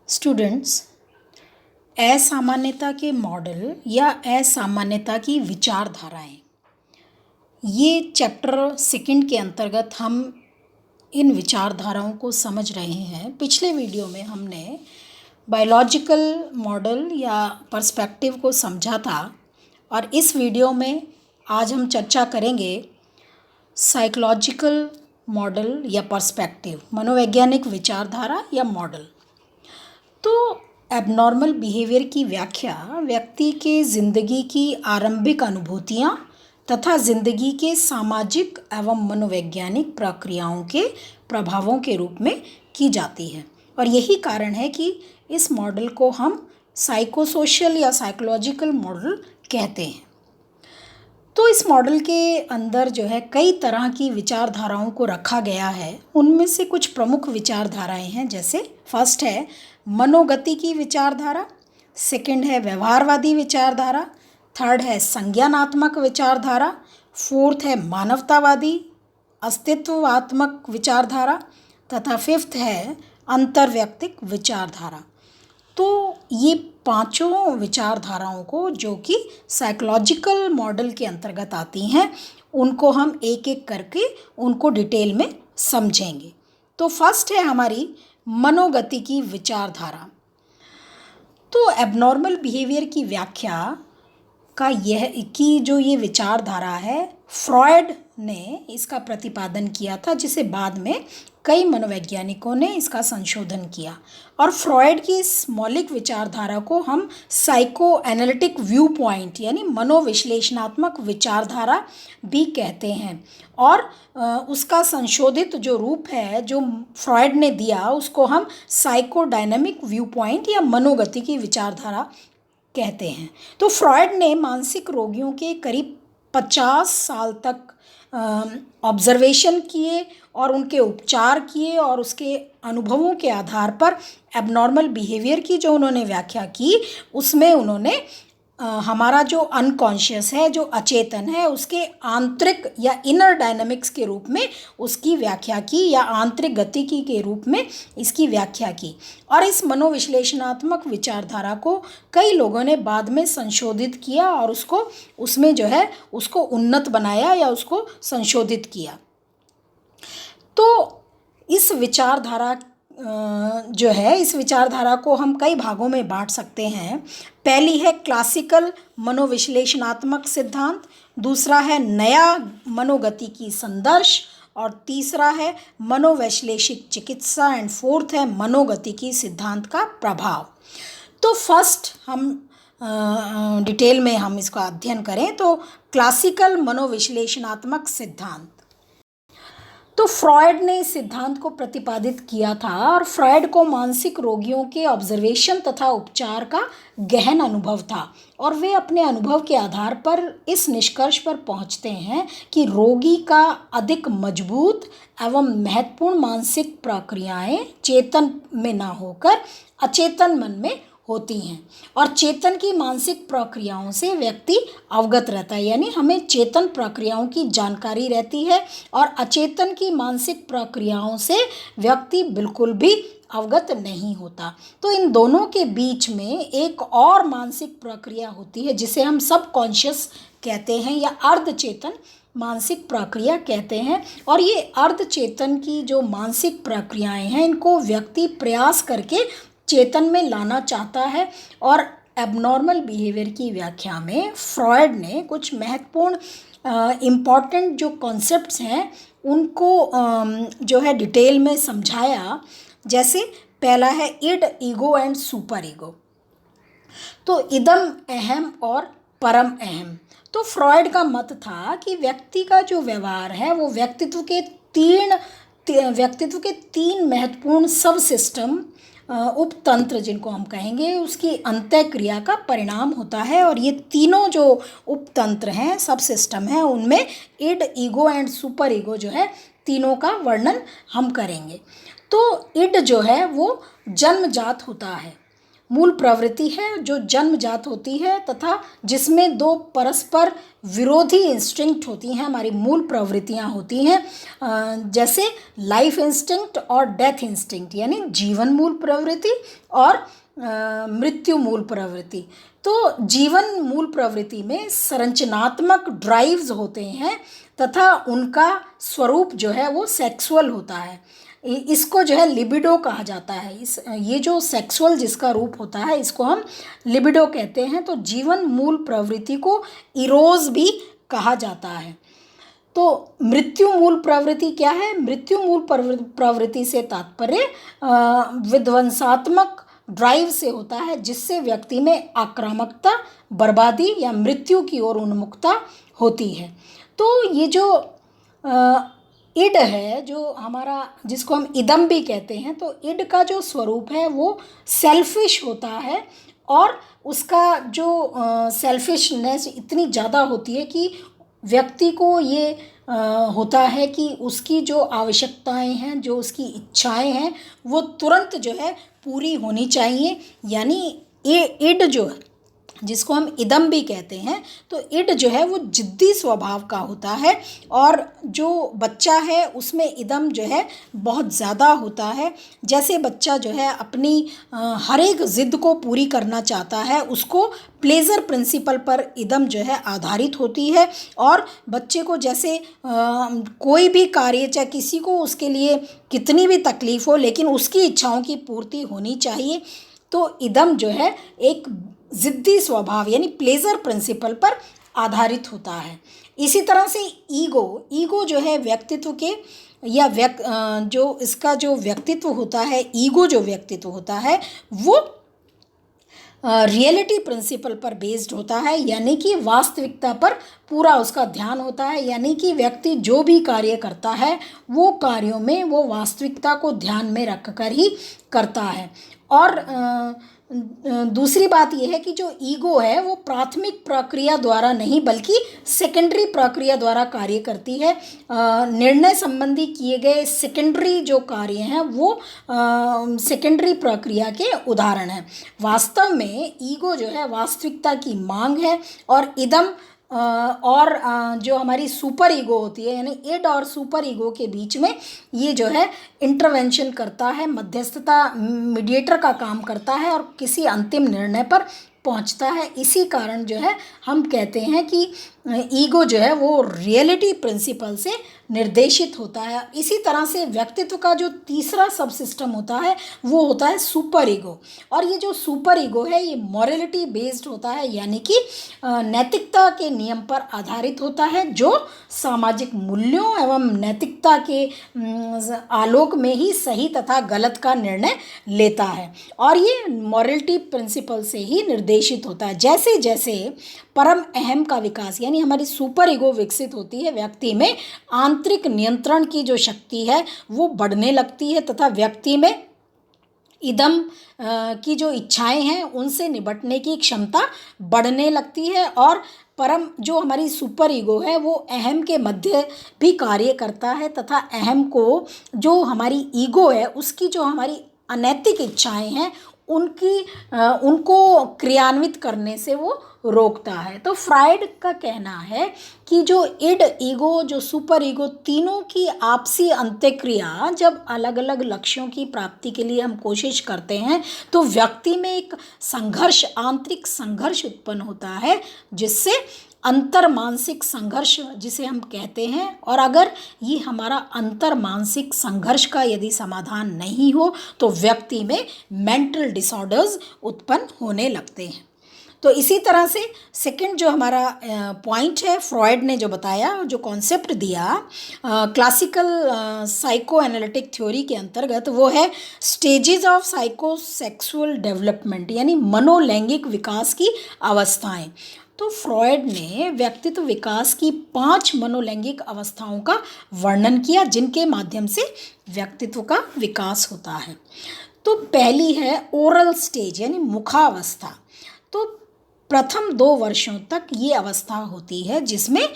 Students, असामान्यता के model या असामान्यता की विचारधाराएं, ये चैप्टर सेकंड के अंतर्गत हम इन विचारधाराओं को समझ रहे हैं। पिछले वीडियो में हमने बायोलॉजिकल मॉडल या पर्सपेक्टिव को समझा था और इस वीडियो में आज हम चर्चा करेंगे साइकोलॉजिकल मॉडल या पर्सपेक्टिव, मनोवैज्ञानिक विचारधारा या मॉडल। तो एबनॉर्मल बिहेवियर की व्याख्या व्यक्ति के ज़िंदगी की आरंभिक अनुभूतियाँ तथा ज़िंदगी के सामाजिक एवं मनोवैज्ञानिक प्रक्रियाओं के प्रभावों के रूप में की जाती है और यही कारण है कि इस मॉडल को हम साइकोसोशल या साइकोलॉजिकल मॉडल कहते हैं। तो इस मॉडल के अंदर जो है कई तरह की विचारधाराओं को रखा गया है। उनमें से कुछ प्रमुख विचारधाराएं हैं, जैसे फर्स्ट है मनोगति की विचारधारा, सेकंड है व्यवहारवादी विचारधारा, थर्ड है संज्ञानात्मक विचारधारा, फोर्थ है मानवतावादी अस्तित्वात्मक विचारधारा तथा फिफ्थ है अंतर्वैयक्तिक विचारधारा। तो ये पांचों विचारधाराओं को जो कि साइकोलॉजिकल मॉडल के अंतर्गत आती हैं, उनको हम एक एक करके उनको डिटेल में समझेंगे। तो फर्स्ट है हमारी मनोगति की विचारधारा। तो एबनॉर्मल बिहेवियर की व्याख्या का ये विचारधारा है, फ्रॉयड ने इसका प्रतिपादन किया था, जिसे बाद में कई मनोवैज्ञानिकों ने इसका संशोधन किया। और फ्रॉयड की इस मौलिक विचारधारा को हम साइको एनालिटिक व्यू पॉइंट यानी मनोविश्लेषणात्मक विचारधारा भी कहते हैं। और उसका संशोधित जो रूप है जो फ्रॉयड ने दिया, उसको हम साइकोडायनामिक व्यू पॉइंट या मनोगति की विचारधारा कहते हैं। तो फ्रॉयड ने मानसिक रोगियों के करीब 50 साल तक ऑब्जर्वेशन किए और उनके उपचार किए और उसके अनुभवों के आधार पर एबनॉर्मल बिहेवियर की जो उन्होंने व्याख्या की, उसमें उन्होंने हमारा जो अनकॉन्शियस है, जो अचेतन है, उसके आंतरिक या इनर डायनामिक्स के रूप में उसकी व्याख्या की या आंतरिक गतिकी के रूप में इसकी व्याख्या की। और इस मनोविश्लेषणात्मक विचारधारा को कई लोगों ने बाद में संशोधित किया और उसमें जो है उसको उन्नत बनाया या उसको संशोधित किया। तो इस विचारधारा को हम कई भागों में बांट सकते हैं। पहली है क्लासिकल मनोविश्लेषणात्मक सिद्धांत, दूसरा है नया मनोगति की संदर्श और तीसरा है मनोवैश्लेषिक चिकित्सा एंड फोर्थ है मनोगति की सिद्धांत का प्रभाव। तो फर्स्ट हम डिटेल में हम इसका अध्ययन करें तो क्लासिकल मनोविश्लेषणात्मक सिद्धांत। तो फ्रॉयड ने इस सिद्धांत को प्रतिपादित किया था और फ्रॉयड को मानसिक रोगियों के ऑब्जर्वेशन तथा उपचार का गहन अनुभव था और वे अपने अनुभव के आधार पर इस निष्कर्ष पर पहुंचते हैं कि रोगी का अधिक मजबूत एवं महत्वपूर्ण मानसिक प्रक्रियाएं चेतन में ना होकर अचेतन मन में होती हैं और चेतन की मानसिक प्रक्रियाओं से व्यक्ति अवगत रहता है, यानी हमें चेतन प्रक्रियाओं की जानकारी रहती है और अचेतन की मानसिक प्रक्रियाओं से व्यक्ति बिल्कुल भी अवगत नहीं होता। तो इन दोनों के बीच में एक और मानसिक प्रक्रिया होती है जिसे हम सबकॉन्शियस कहते हैं या अर्धचेतन मानसिक प्रक्रिया कहते हैं। और ये अर्धचेतन की जो मानसिक प्रक्रियाएं हैं, इनको व्यक्ति प्रयास करके चेतन में लाना चाहता है। और एबनॉर्मल बिहेवियर की व्याख्या में फ्रॉयड ने कुछ महत्वपूर्ण इम्पॉर्टेंट जो कॉन्सेप्ट्स हैं उनको जो है डिटेल में समझाया। जैसे पहला है id, ego and super ego. तो इदम अहम और परम अहम। तो फ्रॉयड का मत था कि व्यक्ति का जो व्यवहार है वो व्यक्तित्व के तीन महत्वपूर्ण सब सिस्टम उपतंत्र जिनको हम कहेंगे उसकी अंतःक्रिया का परिणाम होता है। और ये तीनों जो उपतंत्र हैं, सब सिस्टम हैं, उनमें id, ego and super ego जो है तीनों का वर्णन हम करेंगे। तो इड जो है वो जन्मजात होता है, मूल प्रवृत्ति है जो जन्मजात होती है तथा जिसमें दो परस्पर विरोधी इंस्टिंक्ट होती हैं, हमारी मूल प्रवृत्तियां होती हैं, जैसे लाइफ इंस्टिंक्ट और डेथ इंस्टिंक्ट, यानी जीवन मूल प्रवृत्ति और मृत्यु मूल प्रवृत्ति। तो जीवन मूल प्रवृत्ति में संरचनात्मक ड्राइव्स होते हैं तथा उनका स्वरूप जो है वो सेक्सुअल होता है। इसको जो है लिबिडो कहा जाता है। ये जो सेक्सुअल जिसका रूप होता है इसको हम लिबिडो कहते हैं। तो जीवन मूल प्रवृत्ति को इरोज भी कहा जाता है। तो मृत्यु मूल प्रवृत्ति क्या है? मृत्यु मूल प्रवृत्ति से तात्पर्य विध्वंसात्मक ड्राइव से होता है, जिससे व्यक्ति में आक्रामकता, बर्बादी या मृत्यु की ओर उन्मुखता होती है। तो ये जो इड है, जो हमारा, जिसको हम इदम भी कहते हैं, तो इड का जो स्वरूप है वो सेल्फिश होता है और उसका जो सेल्फिशनेस इतनी ज़्यादा होती है कि व्यक्ति को ये होता है कि उसकी जो आवश्यकताएं हैं, जो उसकी इच्छाएं हैं, वो तुरंत जो है पूरी होनी चाहिए। यानी ये इड जो है, जिसको हम इदम भी कहते हैं, तो इड जो है वो जिद्दी स्वभाव का होता है और जो बच्चा है उसमें इदम जो है बहुत ज़्यादा होता है। जैसे बच्चा जो है अपनी हर एक ज़िद को पूरी करना चाहता है, उसको प्लेजर प्रिंसिपल पर इदम जो है आधारित होती है और बच्चे को जैसे कोई भी कार्य, चाहे किसी को उसके लिए कितनी भी तकलीफ़ हो, लेकिन उसकी इच्छाओं की पूर्ति होनी चाहिए। तो इदम जो है एक ज़िद्दी स्वभाव यानी प्लेजर प्रिंसिपल पर आधारित होता है। इसी तरह से ईगो जो है व्यक्तित्व के या जो इसका जो व्यक्तित्व होता है, ईगो जो व्यक्तित्व होता है वो रियलिटी प्रिंसिपल पर बेस्ड होता है, यानी कि वास्तविकता पर पूरा उसका ध्यान होता है। यानी कि व्यक्ति जो भी कार्य करता है वो कार्यों में वो वास्तविकता को ध्यान में रखकर ही करता है। और दूसरी बात यह है कि जो ईगो है वो प्राथमिक प्रक्रिया द्वारा नहीं बल्कि सेकेंडरी प्रक्रिया द्वारा कार्य करती है। निर्णय संबंधी किए गए सेकेंडरी जो कार्य हैं वो सेकेंडरी प्रक्रिया के उदाहरण हैं। वास्तव में ईगो जो है वास्तविकता की मांग है और इदम और जो हमारी सुपर ईगो होती है, यानी इड और सुपर ईगो के बीच में ये जो है इंटरवेंशन करता है, मध्यस्थता मीडिएटर का काम करता है और किसी अंतिम निर्णय पर पहुंचता है। इसी कारण जो है हम कहते हैं कि ईगो जो है वो रियलिटी प्रिंसिपल से निर्देशित होता है। इसी तरह से व्यक्तित्व का जो तीसरा सब सिस्टम होता है वो होता है सुपर ईगो। और ये जो सुपर ईगो है ये मॉरलिटी बेस्ड होता है, यानी कि नैतिकता के नियम पर आधारित होता है, जो सामाजिक मूल्यों एवं नैतिकता के आलोक में ही सही तथा गलत का निर्णय लेता है और ये मॉरलिटी प्रिंसिपल से ही निर्देशित होता है। जैसे जैसे परम अहम का विकास यानी हमारी सुपर ईगो विकसित होती है, व्यक्ति में आंतरिक नियंत्रण की जो शक्ति है वो बढ़ने लगती है तथा व्यक्ति में इदम की जो इच्छाएं हैं उनसे निपटने की क्षमता बढ़ने लगती है और परम जो हमारी सुपर ईगो है वो अहम के मध्य भी कार्य करता है तथा अहम को जो हमारी ईगो है उसकी जो हमारी अनैतिक इच्छाएं हैं उनको क्रियान्वित करने से वो रोकता है। तो फ्राइड का कहना है कि जो इड, ईगो, जो सुपर ईगो, तीनों की आपसी अंत्यक्रिया जब अलग अलग लक्ष्यों की प्राप्ति के लिए हम कोशिश करते हैं तो व्यक्ति में एक संघर्ष, आंतरिक संघर्ष उत्पन्न होता है, जिससे अंतर मानसिक संघर्ष जिसे हम कहते हैं। और अगर ये हमारा अंतर मानसिक संघर्ष का यदि समाधान नहीं हो तो व्यक्ति में मेंटल डिसऑर्डर्स उत्पन्न होने लगते हैं। तो इसी तरह से सेकंड जो हमारा पॉइंट है, फ्रॉयड ने जो बताया, जो कॉन्सेप्ट दिया क्लासिकल साइको एनालिटिक थ्योरी के अंतर्गत, वो है स्टेजेस ऑफ साइकोसेक्सुअल डेवलपमेंट, यानी मनोलैंगिक विकास की अवस्थाएं। तो फ्रॉयड ने व्यक्तित्व विकास की 5 मनोलैंगिक अवस्थाओं का वर्णन किया जिनके माध्यम से व्यक्तित्व का विकास होता है। तो पहली है ओरल स्टेज यानी मुखावस्था। तो प्रथम 2 वर्षों तक ये अवस्था होती है जिसमें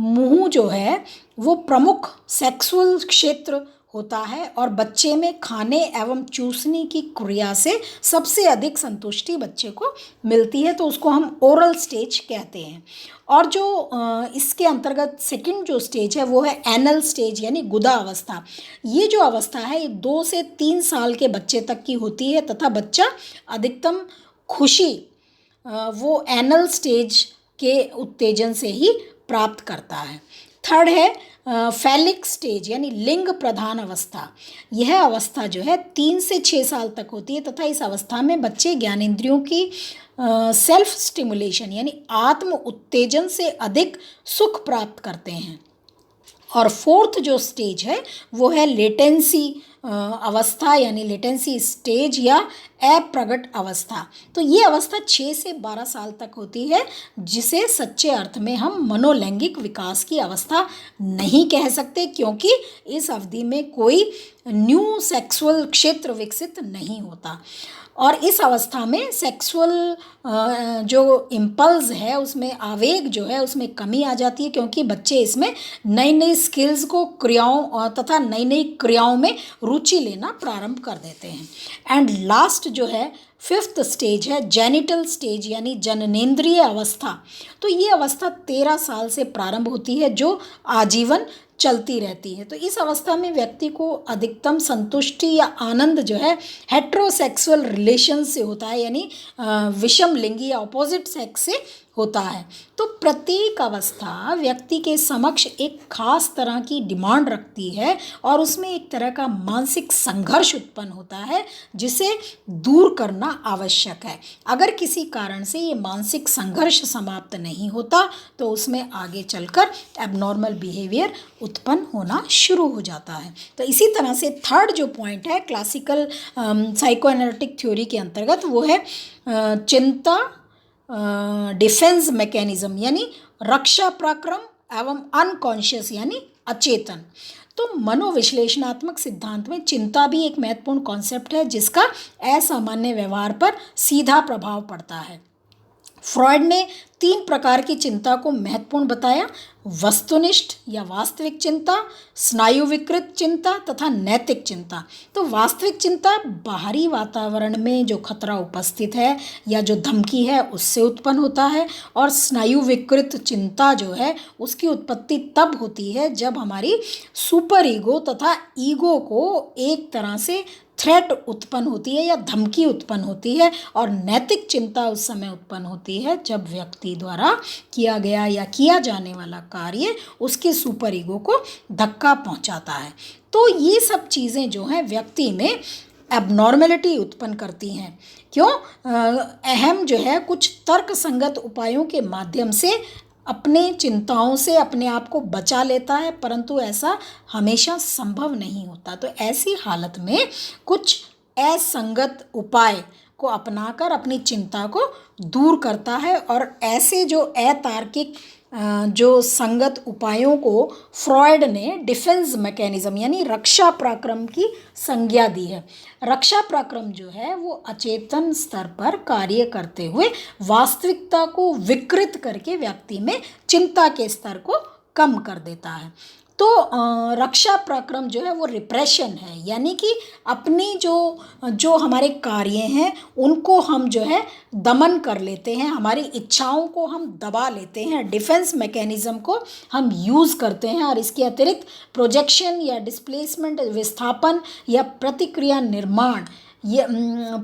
मुंह जो है वो प्रमुख सेक्सुअल क्षेत्र होता है और बच्चे में खाने एवं चूसने की क्रिया से सबसे अधिक संतुष्टि बच्चे को मिलती है, तो उसको हम ओरल स्टेज कहते हैं। और जो इसके अंतर्गत सेकंड जो स्टेज है वो है एनल स्टेज यानी गुदा अवस्था। ये जो अवस्था है ये 2 से 3 साल के बच्चे तक की होती है तथा बच्चा अधिकतम खुशी वो एनल स्टेज के उत्तेजन से ही प्राप्त करता है। थर्ड है फैलिक स्टेज यानी लिंग प्रधान अवस्था। यह अवस्था जो है 3 से 6 साल तक होती है तथा इस अवस्था में बच्चे ज्ञानेंद्रियों की सेल्फ स्टिमुलेशन यानी आत्म उत्तेजन से अधिक सुख प्राप्त करते हैं। और फोर्थ जो स्टेज है वो है लेटेंसी अवस्था यानी लेटेंसी स्टेज या अप्रगट अवस्था। तो ये अवस्था 6 से 12 साल तक होती है, जिसे सच्चे अर्थ में हम मनोलैंगिक विकास की अवस्था नहीं कह सकते, क्योंकि इस अवधि में कोई न्यू सेक्सुअल क्षेत्र विकसित नहीं होता। और इस अवस्था में सेक्सुअल जो इम्पल्स है उसमें आवेग जो है उसमें कमी आ जाती है, क्योंकि बच्चे इसमें नई नई स्किल्स को क्रियाओं तथा नई नई क्रियाओं में रुचि लेना प्रारंभ कर देते हैं। एंड लास्ट जो है फिफ्थ स्टेज है जेनिटल स्टेज यानी जननेंद्रिय अवस्था। तो ये अवस्था 13 साल से प्रारंभ होती है जो आजीवन चलती रहती है। तो इस अवस्था में व्यक्ति को अधिकतम संतुष्टि या आनंद जो है हेट्रोसेक्सुअल रिलेशन से होता है, यानी विषम लिंगी या अपोजिट सेक्स से होता है। तो प्रत्येक अवस्था व्यक्ति के समक्ष एक खास तरह की डिमांड रखती है और उसमें एक तरह का मानसिक संघर्ष उत्पन्न होता है जिसे दूर करना आवश्यक है। अगर किसी कारण से ये मानसिक संघर्ष समाप्त नहीं होता तो उसमें आगे चलकर एबनॉर्मल बिहेवियर उत्पन्न होना शुरू हो जाता है। तो इसी तरह से थर्ड जो पॉइंट है क्लासिकल साइकोएनालिटिक थ्योरी के अंतर्गत वो है चिंता डिफेंस मैकेनिज्म यानी रक्षा प्रक्रम एवं अनकॉन्शियस यानी अचेतन। तो मनोविश्लेषणात्मक सिद्धांत में चिंता भी एक महत्वपूर्ण कॉन्सेप्ट है जिसका असामान्य व्यवहार पर सीधा प्रभाव पड़ता है। फ्रॉयड ने 3 प्रकार की चिंता को महत्वपूर्ण बताया: वस्तुनिष्ठ या वास्तविक चिंता, स्नायु विकृत चिंता तथा नैतिक चिंता। तो वास्तविक चिंता बाहरी वातावरण में जो खतरा उपस्थित है या जो धमकी है उससे उत्पन्न होता है, और स्नायु विकृत चिंता जो है उसकी उत्पत्ति तब होती है जब हमारी सुपर ईगो तथा ईगो को एक तरह से थ्रेट उत्पन्न होती है या धमकी उत्पन्न होती है। और नैतिक चिंता उस समय उत्पन्न होती है जब व्यक्ति द्वारा किया गया या किया जाने वाला कार्य उसके सुपर ईगो को धक्का पहुंचाता है। तो ये सब चीज़ें जो हैं व्यक्ति में एबनॉर्मेलिटी उत्पन्न करती हैं। क्यों? अहम जो है कुछ तर्क संगत उपायों के माध्यम से अपने चिंताओं से अपने आप को बचा लेता है, परंतु ऐसा हमेशा संभव नहीं होता। तो ऐसी हालत में कुछ असंगत उपाय को अपनाकर अपनी चिंता को दूर करता है, और ऐसे जो अतार्किक जो संगत उपायों को फ्रॉयड ने डिफेंस मैकेनिज्म यानी रक्षा प्रक्रम की संज्ञा दी है। रक्षा प्रक्रम जो है वो अचेतन स्तर पर कार्य करते हुए वास्तविकता को विकृत करके व्यक्ति में चिंता के स्तर को कम कर देता है। तो रक्षा प्रक्रम जो है वो रिप्रेशन है, यानी कि अपनी जो हमारे कार्य हैं उनको हम जो है दमन कर लेते हैं, हमारी इच्छाओं को हम दबा लेते हैं, डिफेंस मैकेनिज्म को हम यूज़ करते हैं। और इसके अतिरिक्त प्रोजेक्शन या डिस्प्लेसमेंट, विस्थापन या प्रतिक्रिया निर्माण, ये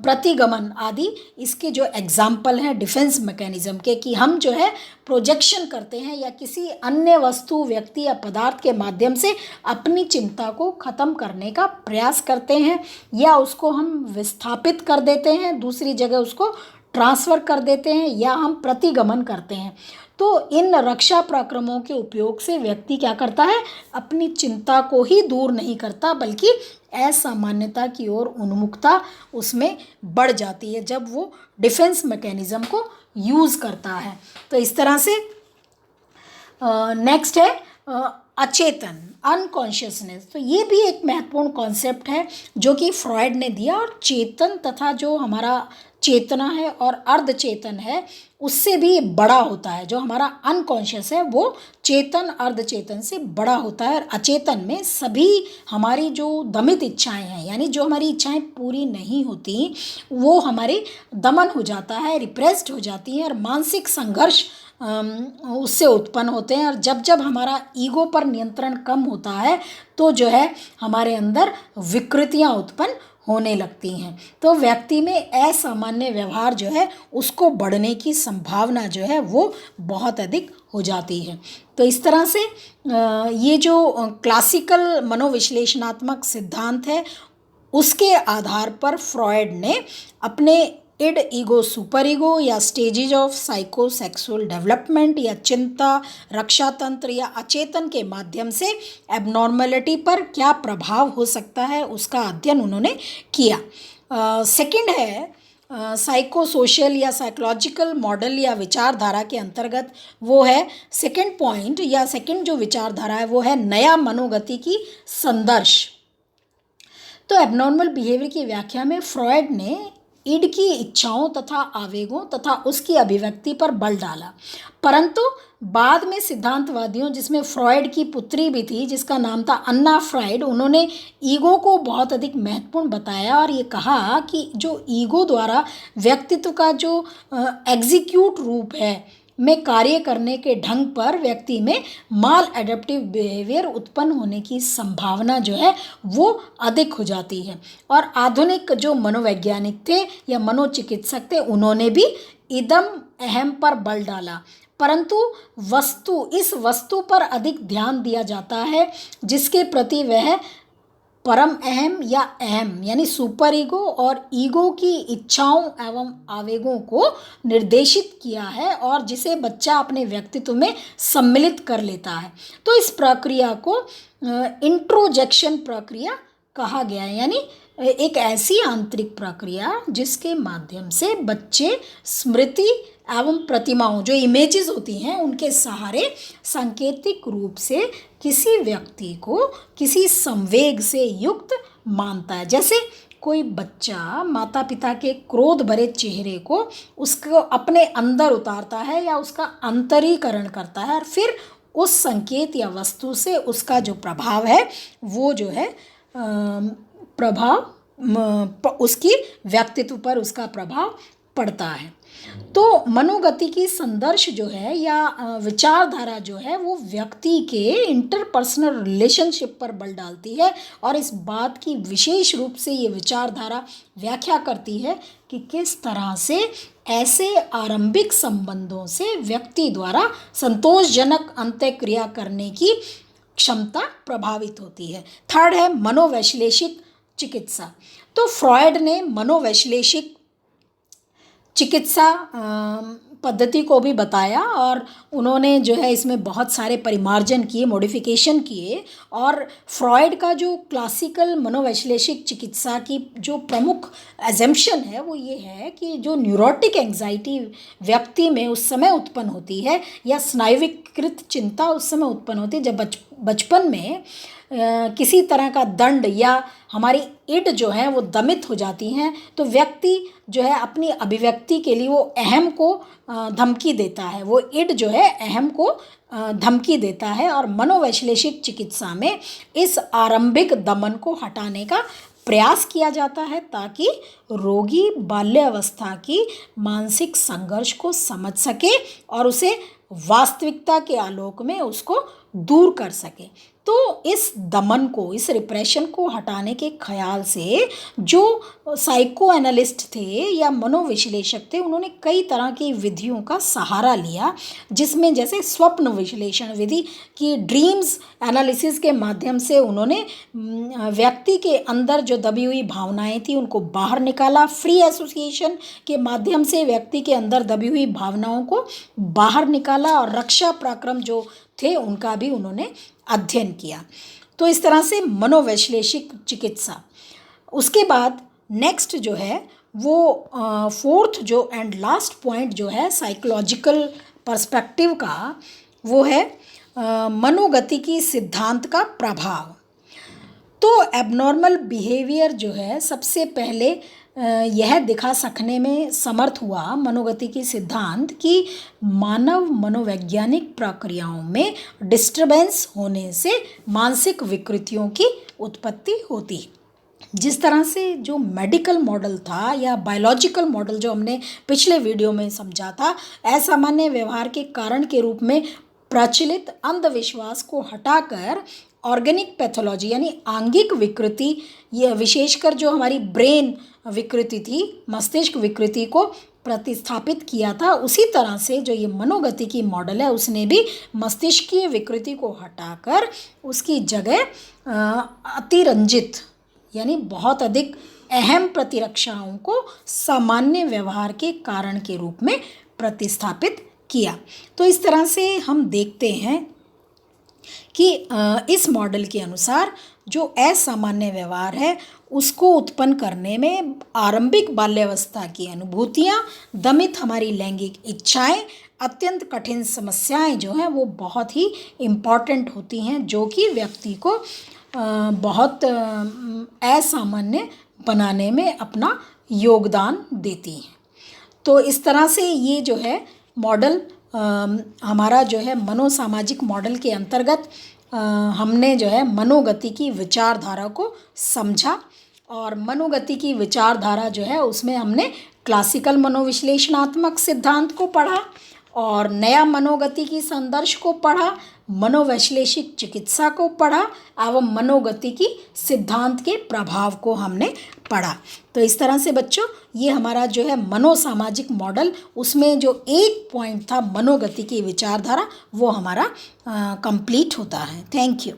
प्रतिगमन आदि इसके जो एग्जाम्पल हैं डिफेंस मैकेनिज्म के, कि हम जो है प्रोजेक्शन करते हैं या किसी अन्य वस्तु, व्यक्ति या पदार्थ के माध्यम से अपनी चिंता को ख़त्म करने का प्रयास करते हैं, या उसको हम विस्थापित कर देते हैं, दूसरी जगह उसको ट्रांसफ़र कर देते हैं, या हम प्रतिगमन करते हैं। तो इन रक्षा प्रक्रमों के उपयोग से व्यक्ति क्या करता है, अपनी चिंता को ही दूर नहीं करता बल्कि असामान्यता की ओर उन्मुखता उसमें बढ़ जाती है जब वो डिफेंस मैकेनिज्म को यूज़ करता है। तो इस तरह से नेक्स्ट है अचेतन, अनकॉन्शियसनेस। तो ये भी एक महत्वपूर्ण कॉन्सेप्ट है जो कि फ्रॉयड ने दिया, और चेतन तथा जो हमारा चेतना है और अर्ध चेतन है उससे भी बड़ा होता है। जो हमारा अनकॉन्शियस है वो चेतन अर्ध चेतन से बड़ा होता है। और अचेतन में सभी हमारी जो दमित इच्छाएं हैं, यानी जो हमारी इच्छाएं पूरी नहीं होती, वो हमारे दमन हो जाता है, रिप्रेस्ड हो जाती हैं और मानसिक संघर्ष उससे उत्पन्न होते हैं। और जब जब हमारा ईगो पर नियंत्रण कम होता है तो जो है हमारे अंदर विकृतियां उत्पन्न होने लगती हैं। तो व्यक्ति में असामान्य व्यवहार जो है उसको बढ़ने की संभावना जो है वो बहुत अधिक हो जाती है। तो इस तरह से ये जो क्लासिकल मनोविश्लेषणात्मक सिद्धांत है उसके आधार पर फ्रॉयड ने अपने इड, ईगो, सुपर ईगो या स्टेजेज ऑफ साइकोसेक्सुअल डेवलपमेंट या चिंता, रक्षा तंत्र या अचेतन के माध्यम से एबनॉर्मलिटी पर क्या प्रभाव हो सकता है उसका अध्ययन उन्होंने किया। सेकंड है साइको सोशल या साइकोलॉजिकल मॉडल या विचारधारा के अंतर्गत, वो है सेकंड पॉइंट या सेकंड जो विचारधारा है वो है नया मनोगति की संदर्श। तो एबनॉर्मल बिहेवियर की व्याख्या में फ्रॉयड ने ईड की इच्छाओं तथा आवेगों तथा उसकी अभिव्यक्ति पर बल डाला, परंतु बाद में सिद्धांतवादियों, जिसमें फ्रॉयड की पुत्री भी थी जिसका नाम था अन्ना फ्राइड, उन्होंने ईगो को बहुत अधिक महत्वपूर्ण बताया और ये कहा कि जो ईगो द्वारा व्यक्तित्व का जो एग्जीक्यूट रूप है में कार्य करने के ढंग पर व्यक्ति में माल एडेप्टिव बिहेवियर उत्पन्न होने की संभावना जो है वो अधिक हो जाती है। और आधुनिक जो मनोवैज्ञानिक थे या मनोचिकित्सक थे उन्होंने भी इदम अहम पर बल डाला, परंतु इस वस्तु पर अधिक ध्यान दिया जाता है जिसके प्रति वह परम अहम या अहम यानी सुपर ईगो और ईगो की इच्छाओं एवं आवेगों को निर्देशित किया है और जिसे बच्चा अपने व्यक्तित्व में सम्मिलित कर लेता है। तो इस प्रक्रिया को इंट्रोजेक्शन प्रक्रिया कहा गया है, यानी एक ऐसी आंतरिक प्रक्रिया जिसके माध्यम से बच्चे स्मृति एवं प्रतिमाओं जो इमेजेस होती हैं उनके सहारे सांकेतिक रूप से किसी व्यक्ति को किसी संवेग से युक्त मानता है। जैसे कोई बच्चा माता पिता के क्रोध भरे चेहरे को उसको अपने अंदर उतारता है या उसका अंतरीकरण करता है और फिर उस संकेत या वस्तु से उसका जो प्रभाव है वो जो है उसकी व्यक्तित्व पर उसका प्रभाव पड़ता है। तो मनोगति की संदर्श जो है या विचारधारा जो है वो व्यक्ति के इंटरपर्सनल रिलेशनशिप पर बल डालती है और इस बात की विशेष रूप से ये विचारधारा व्याख्या करती है कि किस तरह से ऐसे आरंभिक संबंधों से व्यक्ति द्वारा संतोषजनक अंत्यक्रिया करने की क्षमता प्रभावित होती है। थर्ड है मनोवैश्लेषिक चिकित्सा। तो फ्रॉयड ने मनोवैश्लेषिक चिकित्सा पद्धति को भी बताया और उन्होंने जो है इसमें बहुत सारे परिमार्जन किए, मॉडिफिकेशन किए। और फ्रॉयड का जो क्लासिकल मनोवैश्लेषिक चिकित्सा की जो प्रमुख एजम्पशन है वो ये है कि जो न्यूरोटिक एंग्जाइटी व्यक्ति में उस समय उत्पन्न होती है या स्नायुविकृत चिंता उस समय उत्पन्न होती है जब बचपन में किसी तरह का दंड या हमारी इड जो है वो दमित हो जाती हैं, तो व्यक्ति जो है अपनी अभिव्यक्ति के लिए वो अहम को धमकी देता है, वो इड जो है अहम को धमकी देता है। और मनोवैश्लेषिक चिकित्सा में इस आरंभिक दमन को हटाने का प्रयास किया जाता है ताकि रोगी बाल्यावस्था की मानसिक संघर्ष को समझ सके और उसे वास्तविकता के आलोक में उसको दूर कर सके। तो इस दमन को, इस रिप्रेशन को हटाने के ख्याल से जो साइको एनालिस्ट थे या मनोविश्लेषक थे उन्होंने कई तरह की विधियों का सहारा लिया, जिसमें जैसे स्वप्न विश्लेषण विधि की ड्रीम्स एनालिसिस के माध्यम से उन्होंने व्यक्ति के अंदर जो दबी हुई भावनाएं थी उनको बाहर निकाला। फ्री एसोसिएशन के माध्यम से व्यक्ति के अंदर दबी हुई भावनाओं को बाहर निकाला और रक्षा पराक्रम जो थे उनका भी उन्होंने अध्ययन किया। तो इस तरह से मनोवैश्लेषिक चिकित्सा। उसके बाद नेक्स्ट जो है वो फोर्थ जो एंड लास्ट पॉइंट जो है साइकोलॉजिकल पर्सपेक्टिव का, वो है मनोगति की सिद्धांत का प्रभाव। तो एबनॉर्मल बिहेवियर जो है सबसे पहले यह दिखा सकने में समर्थ हुआ मनोगतिकी सिद्धांत कि मानव मनोवैज्ञानिक प्रक्रियाओं में डिस्टरबेंस होने से मानसिक विकृतियों की उत्पत्ति होती है। जिस तरह से जो मेडिकल मॉडल था या बायोलॉजिकल मॉडल जो हमने पिछले वीडियो में समझा था, असामान्य व्यवहार के कारण के रूप में प्रचलित अंधविश्वास को हटाकर ऑर्गेनिक पैथोलॉजी यानी आंगिक विकृति, ये विशेषकर जो हमारी ब्रेन विकृति थी, मस्तिष्क विकृति को प्रतिस्थापित किया था। उसी तरह से जो ये मनोगतिकी मॉडल है उसने भी मस्तिष्कीय विकृति को हटाकर उसकी जगह अतिरंजित यानी बहुत अधिक अहम प्रतिरक्षाओं को सामान्य व्यवहार के कारण के रूप में प्रतिस्थापित किया। तो इस तरह से हम देखते हैं कि इस मॉडल के अनुसार जो असामान्य व्यवहार है उसको उत्पन्न करने में आरंभिक बाल्यावस्था की अनुभूतियाँ, दमित हमारी लैंगिक इच्छाएं, अत्यंत कठिन समस्याएं जो हैं वो बहुत ही इम्पॉर्टेंट होती हैं, जो कि व्यक्ति को बहुत असामान्य बनाने में अपना योगदान देती हैं। तो इस तरह से ये जो है मॉडल हमारा जो है मनोसामाजिक मॉडल के अंतर्गत हमने जो है मनोगति की विचारधारा को समझा। और मनोगति की विचारधारा जो है उसमें हमने क्लासिकल मनोविश्लेषणात्मक सिद्धांत को पढ़ा और नया मनोगति की संदर्श को पढ़ा, मनोवैश्लेषिक चिकित्सा को पढ़ा एवं मनोगति की सिद्धांत के प्रभाव को हमने पढ़ा। तो इस तरह से बच्चों ये हमारा जो है मनोसामाजिक मॉडल, उसमें जो एक पॉइंट था मनोगति की विचारधारा, वो हमारा कंप्लीट होता है। Thank you.